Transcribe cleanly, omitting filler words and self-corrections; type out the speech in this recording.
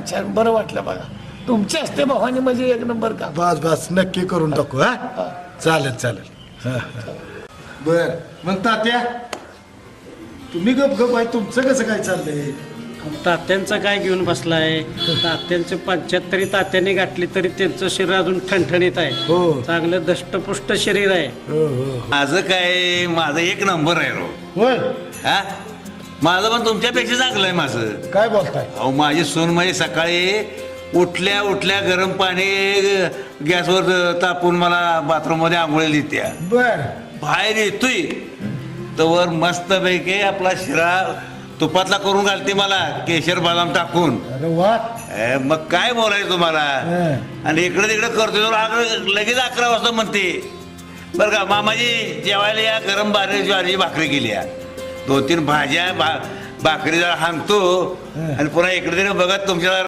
छान छान बरं वाटलं बघा. तुमचे असते भावानी म्हणजे एक नंबर का. बस बस नक्की करून टाकू. हा चालेल चालेल. बर मग तात्या तुम्ही गप गप आहे, तुमचं कसं काय चाललंय? तात्यांचं काय घेऊन बसलाय? तात्यांचे 75 तात्याने गाठली तरी त्यांचं शरीर अजून ठणठणीत आहे. हो. चांगलं दष्टपुष्ट शरीर आहे. हो हो. माझं काय, माझं एक नंबर आहे रो. होय हा, माझं पण तुमच्यापेक्षा चांगलं आहे माझं. काय बोलताय? अहो माझी सून म्हणजे सकाळी उठल्या उठल्या गरम पाणी गॅसवर तापून मला बाथरूममध्ये आंघोळी देत्या. बर बाहेर येतोय तर मस्तपैकी आपला शिरा तुपातला करून घालते मला, केशर बदाम टाकून. अरे वा. मग काय बोलायचं तुम्हाला. आणि इकडे तिकडे करतोय तर लगेच 11 वाजता म्हणते बरं का मामाजी जेवायला या, गरम ज्वारीची भाकरी केली, 2-3 भाज्या भाकरी जरा हाणतो आणि पुन्हा इकडे तिकडे बघत तुमच्या